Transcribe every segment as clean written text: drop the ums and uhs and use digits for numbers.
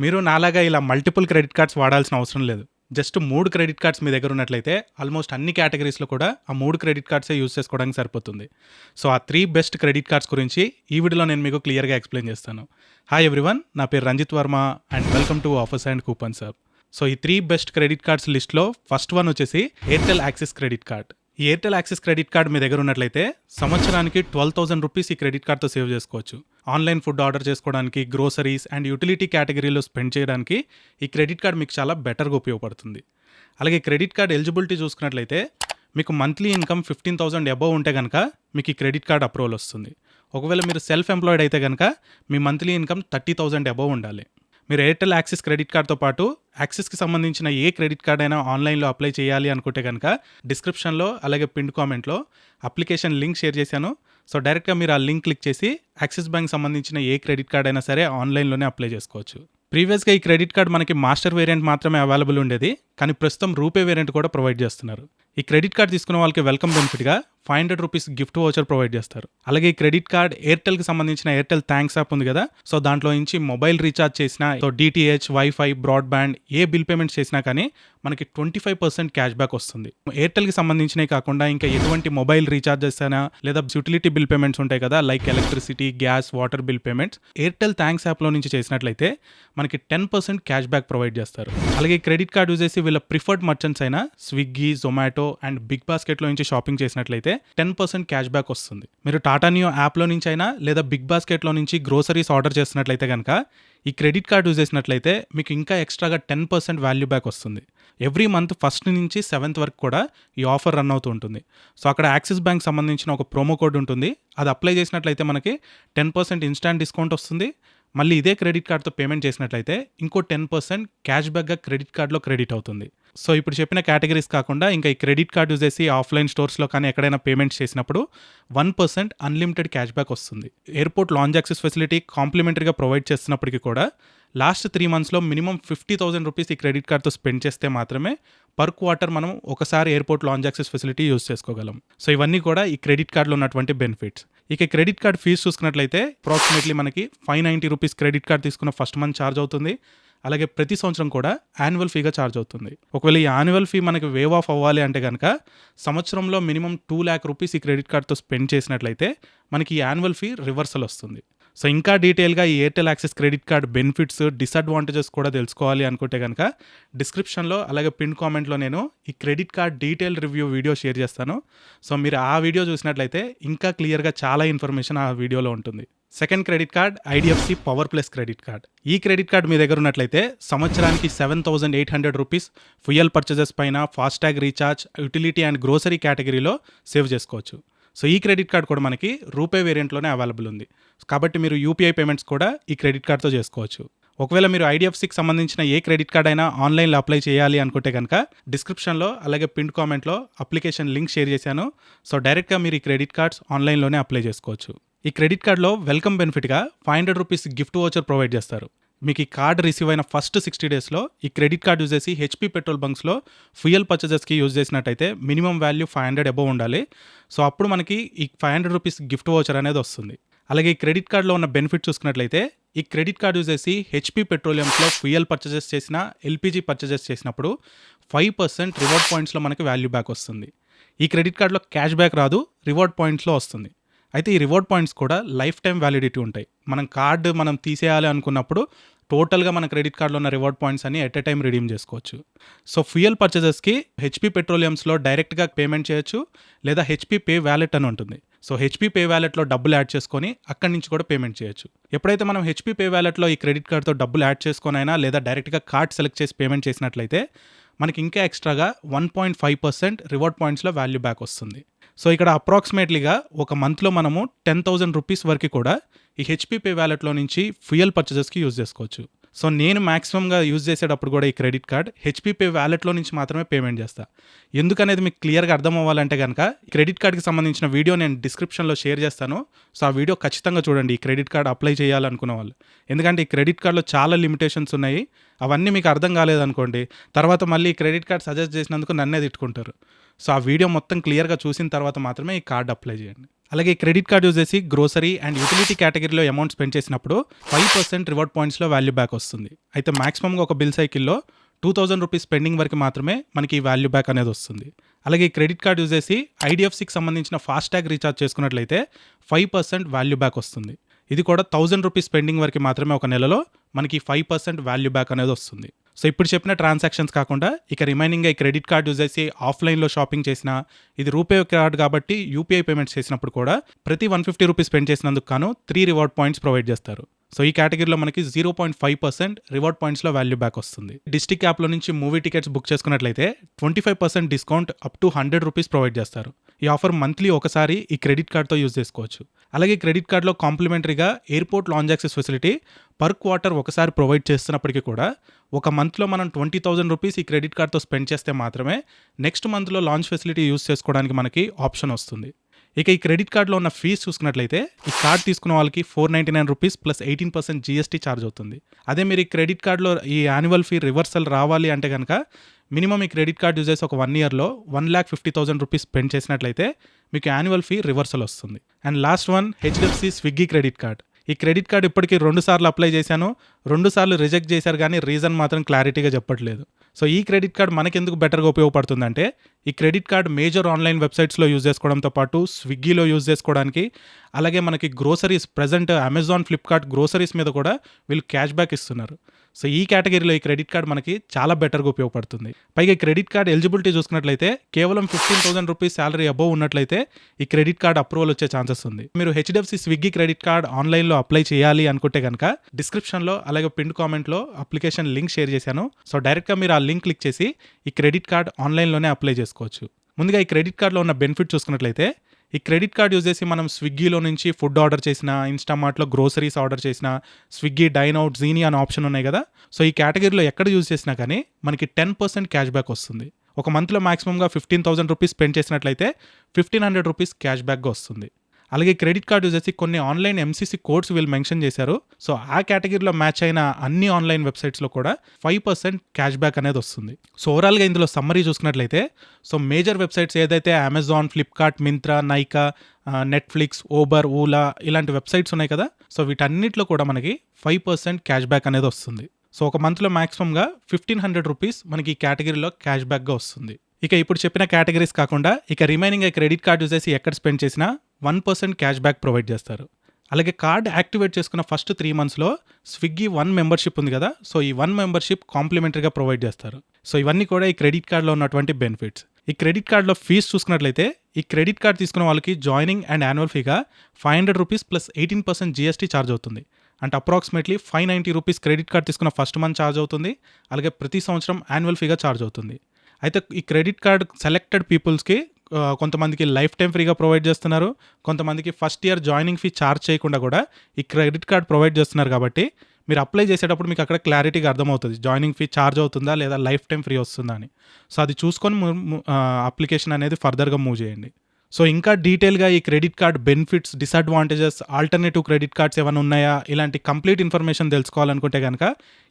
మీరు నాలాగా ఇలా మల్టిపుల్ క్రెడిట్ కార్డ్స్ వాడాల్సిన అవసరం లేదు. జస్ట్ 3 క్రెడిట్ కార్డ్స్ మీ దగ్గర ఉన్నట్లయితే ఆల్మోస్ట్ అన్ని కేటగిరీస్‌లో కూడా ఆ 3 క్రెడిట్ కార్డ్సే యూజ్ చేసుకోవడానికి సరిపోతుంది. సో, ఆ 3 బెస్ట్ క్రెడిట్ కార్డ్స్ గురించి ఈ వీడియోలో నేను మీకు క్లియర్‌గా ఎక్స్‌ప్లెయిన్ చేస్తాను. హాయ్ ఎవ్రీవన్, నా పేరు Ranjith Varma and welcome to offers and coupons hub. So, ఈ 3 బెస్ట్ క్రెడిట్ కార్డ్స్ లిస్ట్‌లో ఫస్ట్ వన్ వచ్చేసి ఎయిర్టెల్ యాక్సిస్ క్రెడిట్ కార్డ్. ఈ ఎయిర్టెల్ యాక్సిస్ క్రెడిట్ కార్డ్ మీ దగ్గర ఉన్నట్లయితే సంవత్సరానికి ₹12,000 ఈ క్రెడిట్ కార్డ్‌తో సేవ్ చేసుకోవచ్చు. ఆన్‌లైన్ ఫుడ్ ఆర్డర్ చేసుకోవడానికి, గ్రోసరీస్ అండ్ యుటిలిటీ కేటగిరీలో స్పెండ్ చేయడానికి ఈ క్రెడిట్ కార్డ్ మీకు చాలా బెటర్‌గా ఉపయోగపడుతుంది. అలాగే క్రెడిట్ కార్డ్ ఎలిజిబిలిటీ చూసుకున్నట్లయితే మీకు మంత్లీ ఇన్కమ్ 15,000 అబోవ్ ఉంటే గనక మీకు ఈ క్రెడిట్ కార్డ్ అప్రూవల్ వస్తుంది. ఒకవేళ మీరు సెల్ఫ్ ఎంప్లాయిడ్ అయితే గనక మీ మంత్లీ ఇన్కమ్ 30,000 అబోవ్ ఉండాలి. మీరు ఎయిర్టెల్ యాక్సిస్ క్రెడిట్ కార్డ్తో పాటు యాక్సిస్కి సంబంధించిన ఏ క్రెడిట్ కార్డ్ అయినా ఆన్లైన్లో అప్లై చేయాలి అనుకుంటే కనుక డిస్క్రిప్షన్లో అలాగే పిన్ కామెంట్లో అప్లికేషన్ లింక్ షేర్ చేశాను. సో డైరెక్ట్గా మీరు ఆ లింక్ క్లిక్ చేసి యాక్సిస్ బ్యాంక్ సంబంధించిన ఏ క్రెడిట్ కార్డ్ అయినా సరే ఆన్లైన్లోనే అప్లై చేసుకోవచ్చు. ప్రీవియస్గా ఈ క్రెడిట్ కార్డ్ మనకి మాస్టర్ వేరియంట్ మాత్రమే అవైలబుల్ ఉండేది, కానీ ప్రస్తుతం రూపే వేరియంట్ కూడా ప్రొవైడ్ చేస్తున్నారు. ఈ క్రెడిట్ కార్డ్ తీసుకున్న వాళ్ళకి వెల్కమ్ బెనిఫిట్గా ₹500 గిఫ్ట్ వోచర్ ప్రొవైడ్ చేస్తారు. అలాగే ఈ క్రెడిట్ కార్డ్ ఎయిర్టెల్కి సంబంధించిన ఎయిర్టెల్ థ్యాంక్స్ యాప్ ఉంది కదా, సో దాంట్లో నుంచి మొబైల్ రీఛార్జ్ చేసినా, సో డిటిహెచ్, వైఫై, బ్రాడ్బ్యాండ్ ఏ బిల్ పేమెంట్స్ చేసినా కానీ మనకి 25% క్యాష్ బ్యాక్ వస్తుంది. ఎయిర్టెల్కి సంబంధించినవి కాకుండా ఇంకా ఎటువంటి మొబైల్ రీఛార్జెస్ అయినా లేదా యూటిలిటీ బిల్ పేమెంట్స్ ఉంటాయి కదా, like electricity, gas, water bill payments Airtel thanks యాప్లో నుంచి చేసినట్లయితే మనకి 10% క్యాష్ బ్యాక్ ప్రొవైడ్ చేస్తారు. అలాగే క్రెడిట్ కార్డ్ యూజ్ చేసి వీళ్ళ ప్రిఫర్డ్ మర్చెంట్స్ అయినా స్విగ్గీ, జొమాటో అండ్ బిగ్ బాస్కెట్లో నుంచి షాపింగ్ చేసినట్లయితే 10% క్యాష్ బ్యాక్ వస్తుంది. మీరు టాటా నియో యాప్లో నుంచి అయినా లేదా బిగ్ బాస్కెట్లో నుంచి గ్రోసరీస్ ఆర్డర్ చేసినట్లయితే కనుక ఈ క్రెడిట్ కార్డ్ యూజ్ చేసినట్లయితే మీకు ఇంకా ఎక్స్ట్రాగా 10% వాల్యూ బ్యాక్ వస్తుంది. ఎవ్రీ మంత్ 1st నుంచి 7th వరకు కూడా ఈ ఆఫర్ రన్ అవుతూ ఉంటుంది. సో అక్కడ యాక్సిస్ బ్యాంక్ సంబంధించిన ఒక ప్రోమో కోడ్ ఉంటుంది, అది అప్లై చేసినట్లయితే మనకి 10% ఇన్స్టాంట్ డిస్కౌంట్ వస్తుంది. మళ్ళీ ఇదే క్రెడిట్ కార్డ్తో పేమెంట్ చేసినట్లయితే ఇంకో 10% క్యాష్ బ్యాక్గా క్రెడిట్ కార్డ్లో క్రెడిట్ అవుతుంది. సో ఇప్పుడు చెప్పిన కేటగిరీస్ కాకుండా ఇంకా ఈ క్రెడిట్ కార్డ్ యూజ్ చేసి ఆఫ్లైన్ స్టోర్స్లో కానీ ఎక్కడైనా పేమెంట్స్ చేసినప్పుడు 1% అన్లిమిటెడ్ క్యాష్ బ్యాక్ వస్తుంది. ఎయిర్పోర్ట్ లాంజ్ యాక్సెస్ ఫెసిలిటీ కాంప్లిమెంటరీగా ప్రొవైడ్ చేస్తున్నప్పటికీ కూడా లాస్ట్ 3 monthsలో మినిమం ₹50,000 ఈ క్రెడిట్ కార్డ్తో స్పెండ్ చేస్తే మాత్రమే పర్ క్వార్టర్ మనం ఒకసారి airport lounge access facility use చేసుకోగలం. సో ఇవన్నీ కూడా ఈ క్రెడిట్ కార్డులో ఉన్నటువంటి బెనిఫిట్స్. ఇక క్రెడిట్ కార్డ్ ఫీజు చూసుకున్నట్లయితే అప్రాక్సిమేట్లీ మనకి ₹590 క్రెడిట్ కార్డ్ తీసుకున్న ఫస్ట్ మంత్ ఛార్జ్ అవుతుంది. అలాగే ప్రతి సంవత్సరం కూడా యాన్యువల్ ఫీగా ఛార్జ్ అవుతుంది. ఒకవేళ ఈ యాన్యువల్ ఫీ మనకి వేవ్ ఆఫ్ అవ్వాలి అంటే కనుక సంవత్సరంలో మినిమం ₹2,00,000 ఈ క్రెడిట్ కార్డ్తో స్పెండ్ చేసినట్లయితే మనకి ఈ యాన్యువల్ ఫీ రివర్సల్ వస్తుంది. సో ఇంకా డీటెయిల్గా ఈ Airtel Axis credit card benefits, disadvantages కూడా తెలుసుకోవాలి అనుకుంటే కనుక డిస్క్రిప్షన్లో అలాగే పిన్ కామెంట్లో నేను ఈ credit card detail review video share చేస్తాను. సో మీరు ఆ వీడియో చూసినట్లయితే ఇంకా క్లియర్గా చాలా ఇన్ఫర్మేషన్ ఆ వీడియోలో ఉంటుంది. Second credit card IDFC power plus credit card. ఈ క్రెడిట్ కార్డ్ మీ దగ్గర ఉన్నట్లయితే సంవత్సరానికి ₹7,800 ఫ్యూయల్ పర్చేజెస్ పైన, FASTag recharge, utility and grocery కేటగిరీలో సేవ్ చేసుకోవచ్చు. సో ఈ క్రెడిట్ కార్డ్ కూడా మనకి రూపే వేరియంట్లోనే అవైలబుల్ ఉంది, కాబట్టి మీరు యూపీఐ పేమెంట్స్ కూడా ఈ క్రెడిట్ కార్డ్తో చేసుకోవచ్చు. ఒకవేళ మీరు ఐడిఎఫ్సికి సంబంధించిన ఏ క్రెడిట్ కార్డ్ అయినా ఆన్లైన్లో అప్లై చేయాలి అనుకుంటే కనుక డిస్క్రిప్షన్లో అలాగే పిన్ కామెంట్లో అప్లికేషన్ లింక్ షేర్ చేశాను. సో డైరెక్ట్గా మీరు ఈ క్రెడిట్ కార్డ్స్ ఆన్లైన్లోనే అప్లై చేసుకోవచ్చు. ఈ క్రెడిట్ కార్డ్లో వెల్కమ్ బెనిఫిట్గా ₹500 గిఫ్ట్ వోచర్ ప్రొవైడ్ చేస్తారు. మీకు ఈ కార్డ్ రిసీవ్ అయిన ఫస్ట్ 60 daysలో ఈ క్రెడిట్ కార్డ్ యూజ్ చేసి హెచ్పీ పెట్రోల్ బంక్స్లో ఫ్యూయల్ పర్చేజెస్కి యూజ్ చేసినట్టయితే మినిమం వాల్యూ 500 అబోవ్ ఉండాలి. సో అప్పుడు మనకి ఈ ₹500 గిఫ్ట్ వోచర్ అనేది వస్తుంది. అలాగే ఈ క్రెడిట్ కార్డ్లో ఉన్న బెనిఫిట్ చూసుకున్నట్లయితే ఈ క్రెడిట్ కార్డ్ యూజ్ చేసి హెచ్పీ పెట్రోలియంస్లో ఫ్యూయల్ పర్చేజెస్ చేసిన, ఎల్పీజీ పర్చేజెస్ చేసినప్పుడు 5% రివార్డ్ పాయింట్స్లో మనకి వాల్యూ బ్యాక్ వస్తుంది. ఈ క్రెడిట్ కార్డ్లో క్యాష్ బ్యాక్ రాదు, రివార్డ్ పాయింట్స్లో వస్తుంది. అయితే ఈ రివార్డ్ పాయింట్స్ కూడా లైఫ్ టైం వ్యాలిడిటీ ఉంటాయి. మనం తీసేయాలి అనుకున్నప్పుడు టోటల్గా మన క్రెడిట్ కార్డులో ఉన్న రివార్డ్ పాయింట్స్ అన్ని ఎట్ ఎ టైం రిడీమ్ చేసుకోవచ్చు. సో ఫ్యూయల్ పర్చేజెస్కి హెచ్పీ పెట్రోలియంస్లో డైరెక్ట్గా పేమెంట్ చేయొచ్చు, లేదా హెచ్పీ పే వ్యాలెట్ అని ఉంటుంది. సో హెచ్పీ పే వ్యాలెట్లో డబ్బులు యాడ్ చేసుకొని అక్కడి నుంచి కూడా పేమెంట్ చేయొచ్చు. ఎప్పుడైతే మనం హెచ్పీ పే వ్యాలెట్లో ఈ క్రెడిట్ కార్డ్తో డబ్బులు యాడ్ చేసుకొని అయినా లేదా డైరెక్ట్గా కార్డ్ సెలెక్ట్ చేసి పేమెంట్ చేసినట్లయితే మనకి ఇంకా ఎక్స్ట్రాగా 1.5% రివార్డ్ పాయింట్స్లో వాల్యూ బ్యాక్ వస్తుంది. సో ఇక్కడ అప్రాక్సిమేట్లీగా ఒక మంత్లో మనము ₹10,000 వరకు కూడా ఈ హెచ్పీ పే వ్యాలెట్లో నుంచి ఫ్యూయల్ పర్చేజెస్కి యూజ్ చేసుకోవచ్చు. సో నేను మ్యాక్సిమంగా యూజ్ చేసేటప్పుడు కూడా ఈ క్రెడిట్ కార్డ్ హెచ్పీ పే వ్యాలెట్లో నుంచి మాత్రమే పేమెంట్ చేస్తాను. ఎందుకనేది మీకు క్లియర్గా అర్థం అవ్వాలంటే కనుక క్రెడిట్ కార్డ్కి సంబంధించిన వీడియో నేను డిస్క్రిప్షన్లో షేర్ చేస్తాను. సో ఆ వీడియో ఖచ్చితంగా చూడండి ఈ క్రెడిట్ కార్డ్ అప్లై చేయాలనుకున్న వాళ్ళు. ఎందుకంటే ఈ క్రెడిట్ కార్డ్లో చాలా లిమిటేషన్స్ ఉన్నాయి, అవన్నీ మీకు అర్థం కాలేదనుకోండి తర్వాత మళ్ళీ ఈ క్రెడిట్ కార్డ్ సజెస్ట్ చేసినందుకు నన్నే తిట్టుకుంటారు. సో ఆ వీడియో మొత్తం క్లియర్గా చూసిన తర్వాత మాత్రమే ఈ కార్డ్ అప్లై చేయండి. అలాగే క్రెడిట్ కార్డ్ యూజ్ చేసి గ్రోసరీ అండ్ యూటిలిటీ కేటగిరీలో అమౌంట్ స్పెండ్ చేసినప్పుడు 5% రివార్డ్ పాయింట్స్లో వాల్యూ బ్యాక్ వస్తుంది. అయితే మాక్సిమంగా ఒక బిల్ సైకిల్లో 2000 రూపీస్ స్పెండింగ్ వరకు మాత్రమే మనకి ఈ వాల్యూ బ్యాక్ అనేది వస్తుంది. అలాగే ఈ క్రెడిట్ కార్డ్ యూజ్ చేసి ఐడిఎఫ్సికి సంబంధించిన ఫాస్టాగ్ రీఛార్జ్ చేసుకున్నట్లయితే 5% వాల్యూ బ్యాక్ వస్తుంది. ఇది కూడా 1000 రూపీస్ స్పెండింగ్ వరకు మాత్రమే ఒక నెలలో మనకి 5% వాల్యూ బ్యాక్ అనేది వస్తుంది. సో ఇప్పుడు చెప్పిన ట్రాన్సాక్షన్స్ కాకుండా ఇక రిమైనింగ్గా ఈ క్రెడిట్ కార్డ్ యూజ్ చేసి ఆఫ్లైన్లో షాపింగ్ చేసినా, ఇది రూపే కార్డ్ కాబట్టి యూపీఐ పేమెంట్స్ చేసినప్పుడు కూడా ప్రతి 150 రూపీస్ స్పెండ్ చేసినందుకు గాను 3 రివార్డ్ పాయింట్స్ ప్రొవైడ్ చేస్తారు. సో ఈ కేటగిరీలో మనకి 0.5% రివార్డ్ పాయింట్స్లో వాల్యూ బ్యాక్ వస్తుంది. డిస్ట్రిక్ట్ యాప్లో నుంచి మూవీ టికెట్స్ బుక్ చేసుకున్నట్లయితే 25% discount up to 100 rupees provide చేస్తారు. ఈ ఆఫర్ మంత్లీ ఒకసారి ఈ క్రెడిట్ కార్డ్తో యూజ్ చేసుకోవచ్చు. అలాగే క్రెడిట్ కార్డ్లో కాంప్లిమెంటరీగా airport lounge access facility per quarter ఒకసారి ప్రొవైడ్ చేస్తున్నప్పటికీ కూడా ఒక మంత్లో మనం 20,000 రూపీస్ ఈ క్రెడిట్ కార్డ్తో స్పెండ్ చేస్తే మాత్రమే నెక్స్ట్ మంత్లో లాంచ్ ఫెసిలిటీ యూజ్ చేసుకోవడానికి మనకి ఆప్షన్ వస్తుంది. ఇక ఈ క్రెడిట్ కార్డ్లో ఉన్న ఫీజు చూసుకున్నట్లయితే ఈ కార్డ్ తీసుకున్న వాళ్ళకి 499 రూపీస్ ప్లస్ 18% జీఎస్టీ ఛార్జ్ అవుతుంది. అదే మీరు ఈ క్రెడిట్ కార్డ్లో ఈ యాన్యువల్ ఫీ రివర్సల్ రావాలి అంటే కనుక మినిమం ఈ క్రెడిట్ కార్డ్ యూజ్ చేసి ఒక 1 ఇయర్లో 1,50,000 రూపీస్ స్పెండ్ చేసినట్లయితే మీకు యాన్యువల్ ఫీ రివర్సల్ వస్తుంది. And last one HDFC Swiggy credit card. ఈ క్రెడిట్ కార్డ్ ఇప్పటికీ 2 సార్లు అప్లై చేశాను, 2 సార్లు రిజెక్ట్ చేశారు, కానీ రీజన్ మాత్రం క్లారిటీగా చెప్పట్లేదు. సో ఈ క్రెడిట్ కార్డ్ మనకెందుకు బెటర్గా ఉపయోగపడుతుందంటే ఈ క్రెడిట్ కార్డ్ మేజర్ ఆన్లైన్ వెబ్సైట్స్లో యూజ్ చేసుకోవడంతో పాటు స్విగ్గీలో యూజ్ చేసుకోవడానికి, అలాగే మనకి groceries present Amazon, Flipkart groceries మీద కూడా వీళ్ళు క్యాష్ బ్యాక్ ఇస్తున్నారు. సో ఈ కేటగిరీలో ఈ క్రెడిట్ కార్డ్ మనకి చాలా బెటర్గా ఉపయోగపడుతుంది. పైగా ఈ క్రెడిట్ కార్డ్ ఎలిజిబిలిటీ చూసుకున్నట్లయితే కేవలం 15,000 రూపీస్ శాలరీ అబోవ్ ఉన్నట్లయితే ఈ క్రెడిట్ కార్డ్ అప్రూవల్ వచ్చే ఛాన్సెస్ ఉంది. మీరు హెచ్డిఎఫ్సి స్విగ్గీ క్రెడిట్ కార్డ్ ఆన్లైన్లో అప్లై చేయాలి అనుకుంటే కనుక డిస్క్రిప్షన్లో అలాగే పిన్ కామెంట్లో అప్లికేషన్ లింక్ షేర్ చేశాను. సో డైరెక్ట్గా మీరు ఆ లింక్ క్లిక్ చేసి ఈ క్రెడిట్ కార్డ్ ఆన్లైన్లోనే అప్లై చేసుకోవచ్చు. ముందుగా ఈ క్రెడిట్ కార్డ్లో ఉన్న బెనిఫిట్ చూసుకున్నట్లయితే ఈ క్రెడిట్ కార్డ్ యూజ్ చేసి మనం స్విగ్గీలో నుంచి ఫుడ్ ఆర్డర్ చేసిన, ఇన్స్టామార్ట్లో గ్రోసరీస్ ఆర్డర్ చేసిన, స్విగ్గీ డైన్ అవుట్, జీనీ అనే ఆప్షన్ ఉన్నాయి కదా. సో ఈ కేటగిరీలో ఎక్కడ యూజ్ చేసినా కానీ మనకి 10% క్యాష్ బ్యాక్ వస్తుంది. ఒక మంత్లో మాక్సిమంగా 15,000 రూపీస్ స్పెండ్ చేసినట్లయితే 1,500 రూపీస్ క్యాష్ బ్యాక్గా వస్తుంది. అలాగే క్రెడిట్ కార్డ్ యూజ్ చేసి కొన్ని ఆన్లైన్ ఎంసీసీ కోడ్స్ వీళ్ళు మెన్షన్ చేశారు. సో ఆ కేటగిరీలో మ్యాచ్ అయిన అన్ని ఆన్లైన్ వెబ్సైట్స్లో కూడా 5% క్యాష్ బ్యాక్ అనేది వస్తుంది. సో ఓవరాల్గా ఇందులో సమ్మరీ చూసుకున్నట్లయితే సో మేజర్ వెబ్సైట్స్ ఏదైతే Amazon, Flipkart, Myntra, Nykaa, Netflix, Uber, Ola ఇలాంటి వెబ్సైట్స్ ఉన్నాయి కదా. సో వీటన్నిటిలో కూడా మనకి 5% క్యాష్ బ్యాక్ అనేది వస్తుంది. సో ఒక మంత్లో మాక్సిమంగా 1,500 రూపీస్ మనకి ఈ కేటగిరీలో క్యాష్ బ్యాక్గా వస్తుంది. ఇక ఇప్పుడు చెప్పిన కేటగిరీస్ కాకుండా ఇక రిమైనింగ్ క్రెడిట్ కార్డ్ యూజ్ చేసి ఎక్కడ స్పెండ్ చేసినా 1% క్యాష్ బ్యాక్ ప్రొవైడ్ చేస్తారు. అలాగే కార్డ్ యాక్టివేట్ చేసుకున్న ఫస్ట్ 3 మంత్స్లో స్విగ్గీ 1 మెంబర్షిప్ ఉంది కదా. సో ఈ 1 మెంబర్షిప్ కాంప్లిమెంటరీగా ప్రొవైడ్ చేస్తారు. సో ఇవన్నీ కూడా ఈ క్రెడిట్ కార్డ్లో ఉన్నటువంటి బెనిఫిట్స్. ఈ క్రెడిట్ కార్డ్లో ఫీజు చూసుకున్నట్లయితే ఈ క్రెడిట్ కార్డ్ తీసుకున్న వాళ్ళకి జాయినింగ్ అండ్ యాన్యువల్ ఫీగా 500 రూపీస్ ప్లస్ 18% జీఎస్టీ ఛార్జ్ అవుతుంది. అంటే అప్రాక్సిమేట్లీ 590 రూపీస్ క్రెడిట్ కార్డ్ తీసుకున్న ఫస్ట్ మంత్ ఛార్జ్ అవుతుంది. అలాగే ప్రతి సంవత్సరం యాన్యువల్ ఫీగా ఛార్జ్ అవుతుంది. అయితే ఈ క్రెడిట్ కార్డ్ సెలెక్టెడ్ పీపుల్స్కి కొంతమందికి లైఫ్ టైం ఫ్రీగా ప్రొవైడ్ చేస్తున్నారు, కొంతమందికి first year joining fee charge చేయకుండా కూడా ఈ క్రెడిట్ కార్డ్ ప్రొవైడ్ చేస్తున్నారు. కాబట్టి మీరు అప్లై చేసేటప్పుడు మీకు అక్కడ క్లారిటీగా అర్థమవుతుంది జాయినింగ్ ఫీ ఛార్జ్ అవుతుందా లేదా లైఫ్ టైం ఫ్రీ వస్తుందా అని. సో అది చూసుకొని అప్లికేషన్ అనేది ఫర్దర్గా మూవ్ చేయండి. సో ఇంకా డీటెయిల్గా ఈ credit card benefits, disadvantages, alternative credit cards ఏమైనా ఉన్నాయా ఇలాంటి కంప్లీట్ ఇన్ఫర్మేషన్ తెలుసుకోవాలనుకుంటే కనుక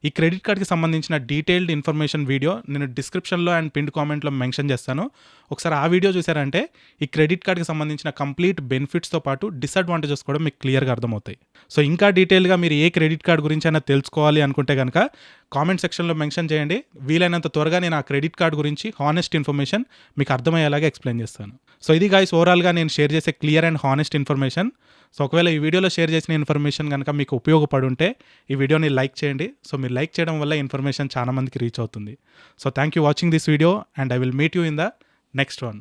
ఈ క్రెడిట్ కార్డ్కి సంబంధించిన డీటెయిల్డ్ ఇన్ఫర్మేషన్ వీడియో నేను డిస్క్రిప్షన్లో అండ్ పిన్ కామెంట్లో మెన్షన్ చేస్తాను. ఒకసారి ఆ వీడియో చూసారంటే ఈ క్రెడిట్ కార్డ్కి సంబంధించిన కంప్లీట్ బెనిఫిట్స్తో పాటు డిసడ్వాంటేజెస్ కూడా మీకు క్లియర్గా అర్థమవుతాయి. సో ఇంకా డీటెయిల్గా మీరు ఏ క్రెడిట్ కార్డ్ గురించి అయినా తెలుసుకోవాలి అనుకుంటే కనుక కామెంట్ సెక్షన్లో మెన్షన్ చేయండి. వీలైనంత త్వరగా నేను ఆ క్రెడిట్ కార్డ్ గురించి హానెస్ట్ ఇన్ఫర్మేషన్ మీకు అర్థమయ్యేలాగా ఎక్స్ప్లెయిన్ చేస్తాను. సో ఇది గైస్ ఓవరాల్గా నేను షేర్ చేసే clear and honest information. So ఒకవేళ ఈ వీడియోలో షేర్ చేసిన ఇన్ఫర్మేషన్ కనుక మీకు ఉపయోగపడి ఉంటే ఈ వీడియోని లైక్ చేయండి. సో మీరు లైక్ చేయడం వల్ల ఇన్ఫర్మేషన్ చాలా మందికి రీచ్ అవుతుంది. So thank you watching this video and I will meet you in the next one.